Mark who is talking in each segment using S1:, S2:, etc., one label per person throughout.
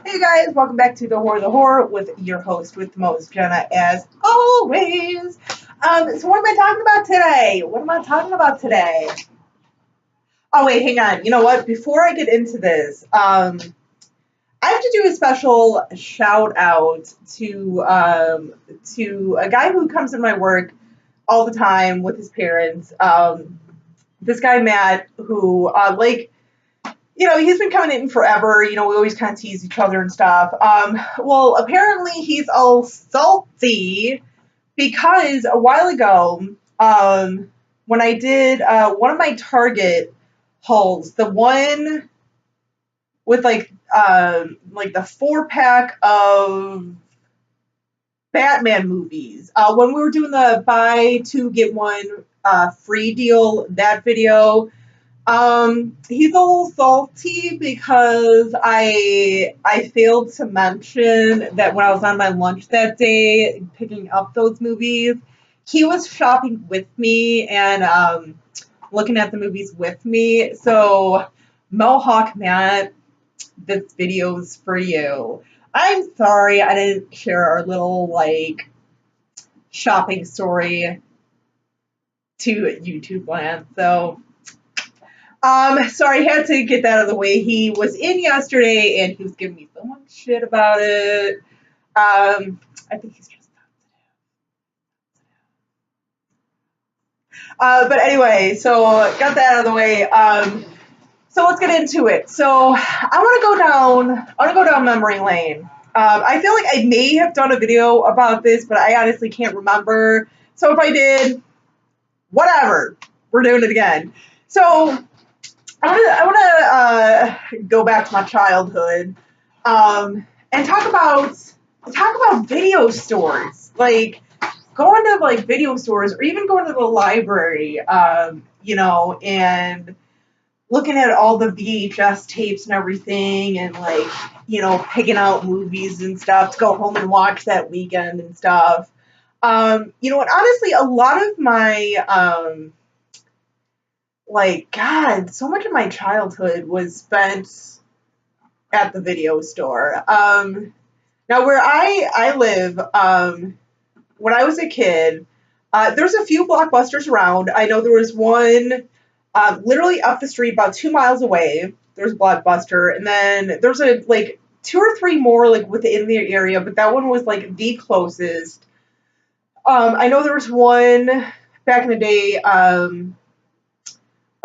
S1: Hey guys, welcome back to the Horror with your host with the most, Jenna, as always. So what am I talking about today? What am I talking about today? Oh wait, hang on. You know what? Before I get into this, I have to do a special shout out to a guy who comes to my work all the time with his parents. This guy Matt, who he's been coming in forever. We always kind of tease each other and stuff. Well, apparently he's all salty because a while ago, when I did one of my Target hauls, the one with like the 4 pack of Batman movies, when we were doing the buy two get one free deal, that video. He's a little salty because I failed to mention that when I was on my lunch that day picking up those movies, he was shopping with me and looking at the movies with me. So Mohawk Matt, this video's for you. I'm sorry I didn't share our little shopping story to YouTube land. So sorry, I had to get that out of the way. He was in yesterday and he was giving me so much shit about it. I think he's just but anyway, so got that out of the way. So let's get into it. So I want to go down memory lane. I feel like I may have done a video about this, but I honestly can't remember. So if I did, whatever, we're doing it again. So I want to go back to my childhood and talk about video stores, like going to video stores or even going to the library, and looking at all the VHS tapes and everything, and picking out movies and stuff to go home and watch that weekend and stuff. And honestly, a lot of my God, so much of my childhood was spent at the video store. Now, where I live, when I was a kid, there's a few Blockbusters around. I know there was one literally up the street, about 2 miles away. There's Blockbuster, and then there's two or three more within the area, but that one was the closest. I know there was one back in the day.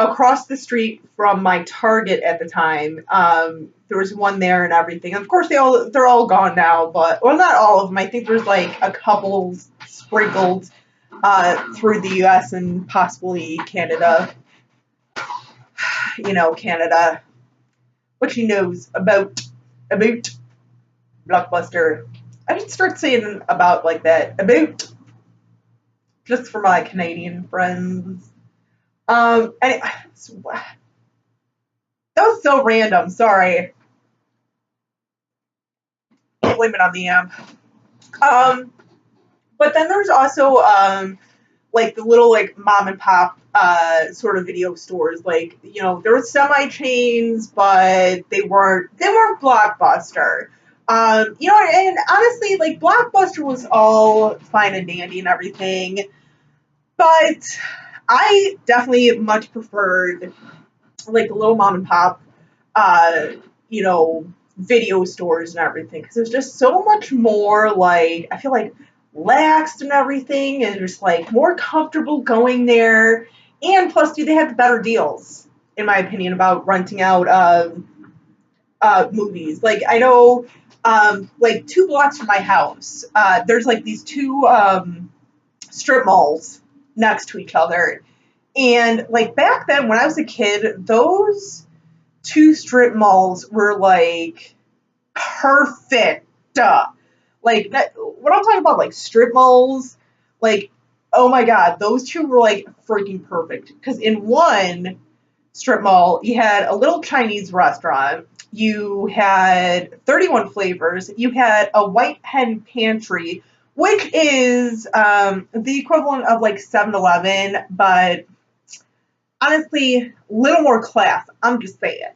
S1: Across the street from my Target at the time. There was one there and everything. Of course, they're all gone now, but well, not all of them. I think there's a couple sprinkled through the U.S. and possibly Canada. Canada. What she knows about Blockbuster. I should start saying about like that. About, just for my Canadian friends. And that was so random. Sorry. Can't blame it on the amp. But then there's also the little mom and pop sort of video stores. There were semi chains, but they weren't Blockbuster. And honestly, Blockbuster was all fine and dandy and everything, but I definitely much preferred the little mom and pop, video stores and everything, because it's just so much more I feel laxed and everything, and just more comfortable going there. And plus, they have the better deals, in my opinion, about renting out movies. I know, 2 blocks from my house, there's these two strip malls next to each other. And back then when I was a kid, those two strip malls were perfect. When I'm talking about strip malls, oh my god, those two were freaking perfect. Because in one strip mall, you had a little Chinese restaurant, you had 31 flavors, you had a White Hen Pantry, which is the equivalent of 7-Eleven, but honestly, little more class. I'm just saying.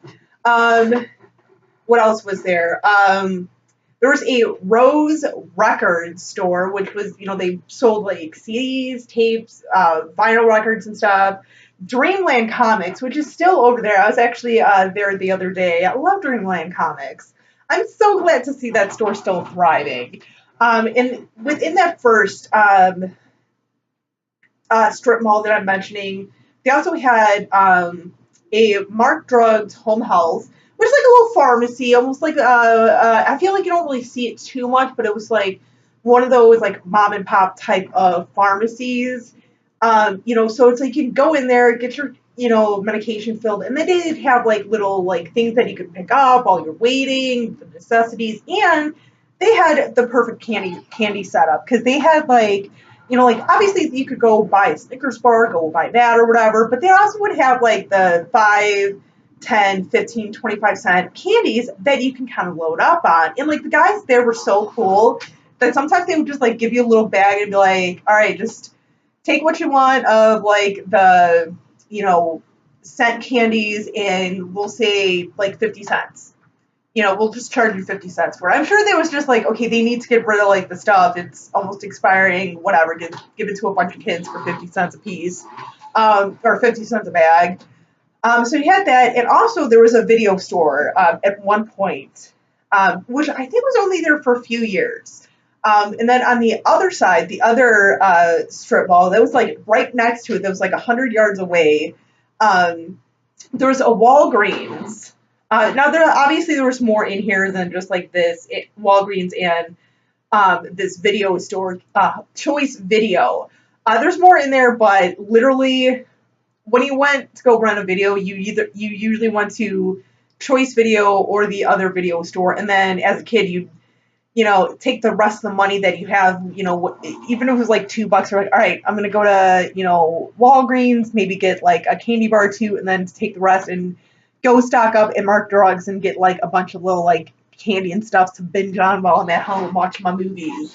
S1: What else was there? There was a Rose Records store, which was, they sold like CDs, tapes, vinyl records and stuff. Dreamland Comics, which is still over there. I was actually there the other day. I love Dreamland Comics. I'm so glad to see that store still thriving. And within that first strip mall that I'm mentioning, they also had a Mark Drugs Home Health, which is like a little pharmacy, almost like I feel like you don't really see it too much, but it was like one of those like mom and pop type of pharmacies. So it's like you can go in there, get your medication filled, and then they have like little like things that you could pick up while you're waiting, the necessities, and they had the perfect candy setup because they had like like obviously you could go buy a Snickers bar, go buy that or whatever, but they also would have like the 5, 10, 15, 25 cent candies that you can kind of load up on. And like the guys there were so cool that sometimes they would just like give you a little bag and be like, all right, just take what you want of like the, cent candies and we'll say like 50 cents. We'll just charge you 50 cents for it. I'm sure there was just like, okay, they need to get rid of like the stuff. It's almost expiring, whatever. Give it to a bunch of kids for 50 cents a piece, or 50 cents a bag. So you had that. And also there was a video store at one point, which I think was only there for a few years. And then on the other side, the other strip mall, that was like right next to it, that was like 100 yards away, there was a Walgreens. Now, there was more in here than just like this Walgreens and this video store, Choice Video. There's more in there, but literally, when you went to go rent a video, you usually went to Choice Video or the other video store, and then as a kid, take the rest of the money that you have, even if it was like $2, you're like, all right, I'm gonna go to Walgreens, maybe get like a candy bar or two, and then take the rest and go stock up at Mark Drugs and get like a bunch of little like candy and stuff to binge on while I'm at home watching my movies.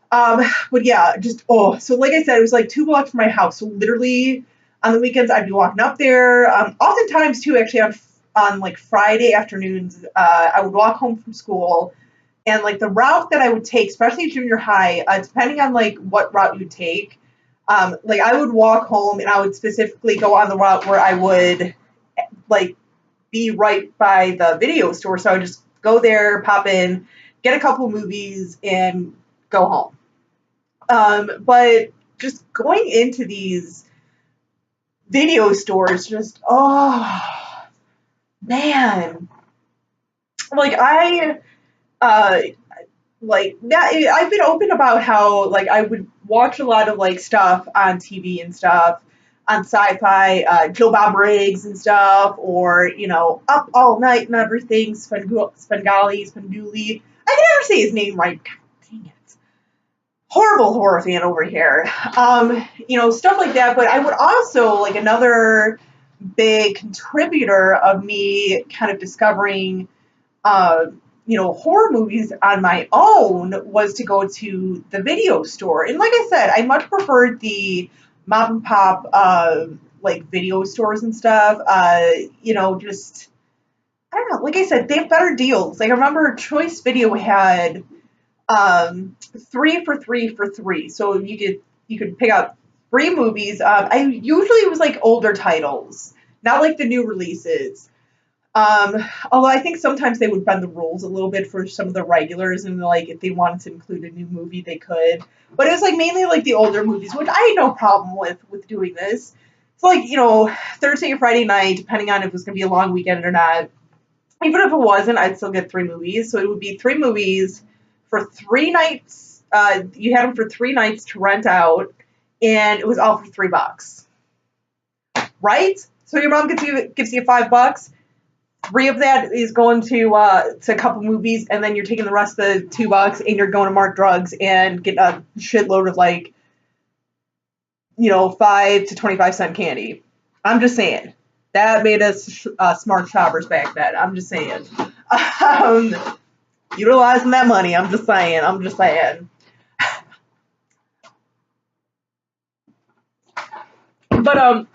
S1: But yeah, so like I said, it was like 2 blocks from my house. So literally on the weekends, I'd be walking up there. Oftentimes too, actually on like Friday afternoons, I would walk home from school, and like the route that I would take, especially junior high, depending on like what route you take, like I would walk home and I would specifically go on the route where I would like be right by the video store. So I would just go there, pop in, get a couple movies, and go home. But just going into these video stores, just, oh, man. Like, like, that, I've been open about how, like, I would watch a lot of, like, stuff on TV and stuff, on Sci-Fi, Joe Bob Briggs and stuff, or, Up All Night and everything, Svengali. I can never say his name right. God dang it. Horrible horror fan over here. Stuff like that. But I would also, like, another big contributor of me kind of discovering, horror movies on my own was to go to the video store. And like I said, I much preferred the mom and pop, like video stores and stuff. Just, I don't know, like I said, they have better deals. Like I remember Choice Video had 3 for 3 for 3. So you could pick out 3 movies. I usually it was like older titles, not like the new releases. Although I think sometimes they would bend the rules a little bit for some of the regulars, and like if they wanted to include a new movie, they could. But it was like mainly like the older movies, which I had no problem with doing this. So like Thursday or Friday night, depending on if it was gonna be a long weekend or not. Even if it wasn't, I'd still get 3 movies. So it would be 3 movies for 3 nights. You had them for 3 nights to rent out, and it was all for $3, right? So your mom gives you $5. 3 of that is going to a couple movies, and then you're taking the rest of the $2 and you're going to Mark Drugs and getting a shitload of like 5 to 25 cent candy. I'm just saying that made us smart shoppers back then. I'm just saying, utilizing that money. I'm just saying. But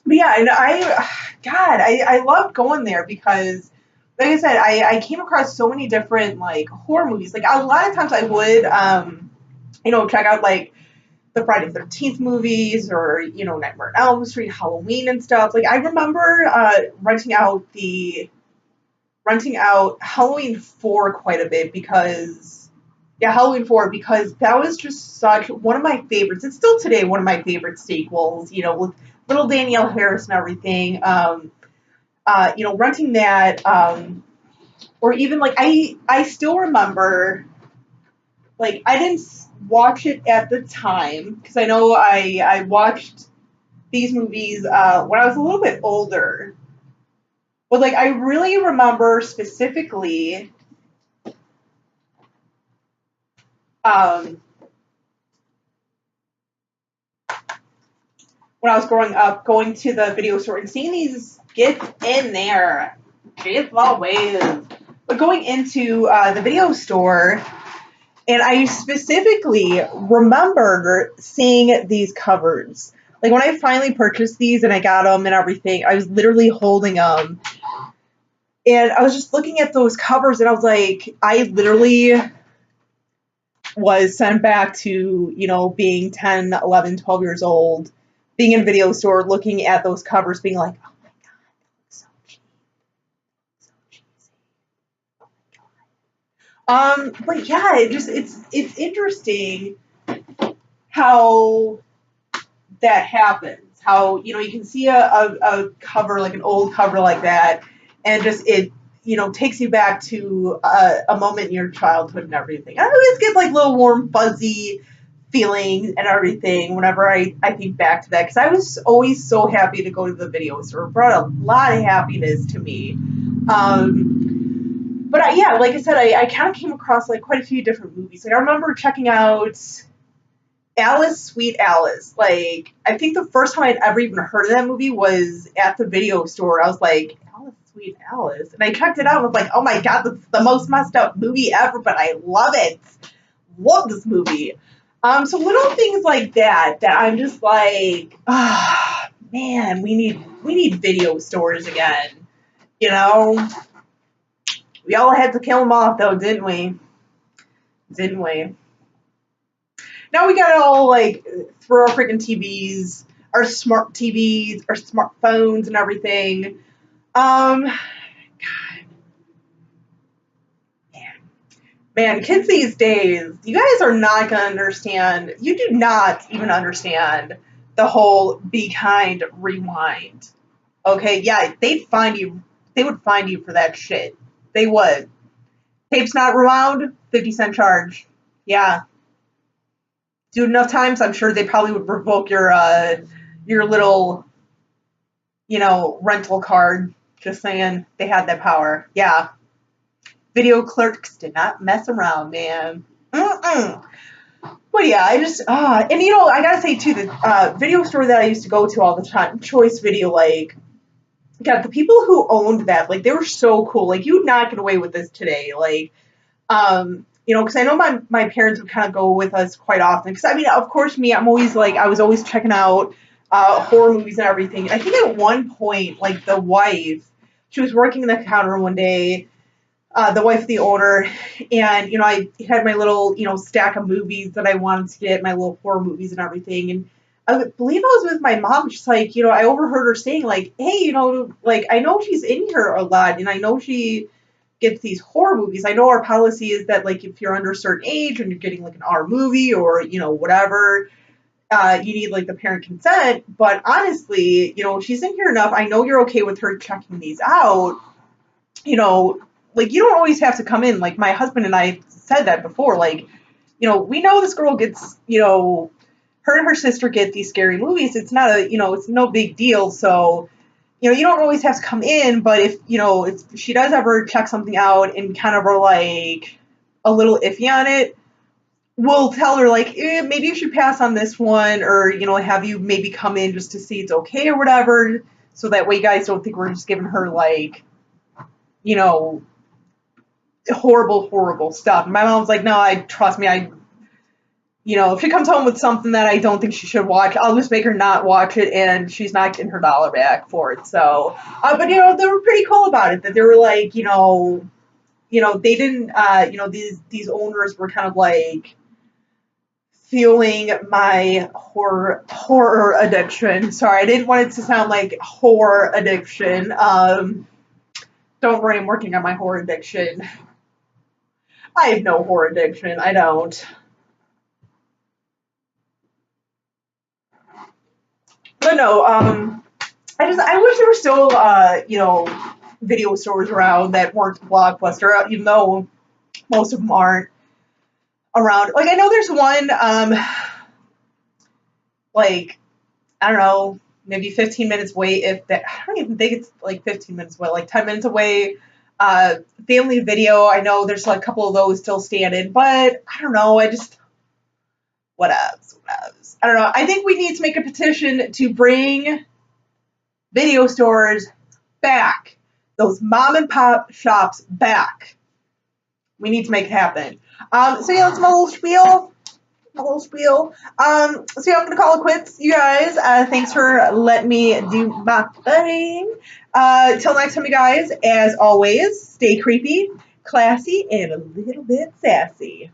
S1: yeah, and I loved going there because like I said, I came across so many different like horror movies. Like a lot of times I would check out like the Friday the 13th movies or, Nightmare on Elm Street, Halloween and stuff. Like I remember renting out Halloween 4 quite a bit because yeah, Halloween 4 because that was just such one of my favorites. It's still today one of my favorite sequels, with little Danielle Harris and everything. Renting that or even like I still remember like I didn't watch it at the time because I know I watched these movies when I was a little bit older. But like I really remember specifically um, when I was growing up, going to the video store and seeing these get in there, it's always. But going into the video store, and I specifically remember seeing these covers. Like when I finally purchased these and I got them and everything, I was literally holding them. And I was just looking at those covers and I was like, I literally was sent back to, being 10, 11, 12 years old, being in a video store, looking at those covers, being like, oh my God, that looks so cheap. So cheesy. But yeah, it's interesting how that happens. How, you can see a cover, like an old cover like that, and just it, takes you back to a moment in your childhood and everything. I always get like little warm, fuzzy feelings and everything whenever I think back to that because I was always so happy to go to the video store. It brought a lot of happiness to me. But yeah, like I said, I kind of came across like quite a few different movies. Like I remember checking out Alice, Sweet Alice. Like I think the first time I'd ever even heard of that movie was at the video store. I was like, Alice, Sweet Alice, and I checked it out and was like, oh my God, that's the most messed up movie ever, but I love it. Love this movie. So little things like that I'm just like, ah, man, we need video stores again. You know, we all had to kill them off though, didn't we? Didn't we? Now we got all like through our freaking TVs, our smartphones, and everything. Um, man, kids these days, you guys are not gonna understand. You do not even understand the whole be kind rewind. Okay, yeah, they'd find you. They would find you for that shit. They would. Tape's not rewound, 50-cent charge. Yeah, do it enough times, I'm sure they probably would revoke your little, rental card. Just saying, they had that power. Yeah, video clerks did not mess around, man. Mm-mm. But yeah, I just and I gotta say too, the video store that I used to go to all the time, Choice Video, like, God, the people who owned that, like, they were so cool. Like, you would not get away with this today. Like, because I know my parents would kind of go with us quite often. Because I mean, of course, me, I'm always like, I was always checking out horror movies and everything. And I think at one point, like the wife, she was working in the counter one day, the wife of the owner, and I had my little stack of movies that I wanted to get, my little horror movies and everything, and I believe I was with my mom. She's like, I overheard her saying like, hey, like I know she's in here a lot, and I know she gets these horror movies. I know our policy is that like if you're under a certain age and you're getting like an R movie or whatever, you need like the parent consent. But honestly, she's in here enough. I know you're okay with her checking these out. Like you don't always have to come in. Like my husband and I said that before. Like, we know this girl gets, her and her sister get these scary movies. It's not it's no big deal. So, you don't always have to come in, but if she does ever check something out and kind of are like a little iffy on it, we'll tell her like, maybe you should pass on this one, or have you maybe come in just to see it's okay or whatever, so that way you guys don't think we're just giving her like, horrible stuff. And my mom's like, no, trust me, you know, if she comes home with something that I don't think she should watch, I'll just make her not watch it, and she's not getting her dollar back for it. So, but you know, they were pretty cool about it. That they were like, they didn't, these owners were kind of like fueling my horror addiction. Sorry, I didn't want it to sound like horror addiction. Don't worry, I'm working on my horror addiction. I have no horror addiction. I don't. But no, I wish there were still video stores around that weren't Blockbuster, even though most of them aren't around. Like I know there's one like I don't know, maybe 15 minutes away if that I don't even think it's like 15 minutes away, like 10 minutes away. Family Video, I know there's like a couple of those still standing, but I don't know, I just whatevs. I don't know. I think we need to make a petition to bring video stores back. Those mom and pop shops back. We need to make it happen. So yeah, that's my little spiel. So yeah, I'm gonna call it quits, you guys. Thanks for letting me do my thing. Till next time, you guys. As always, stay creepy, classy, and a little bit sassy.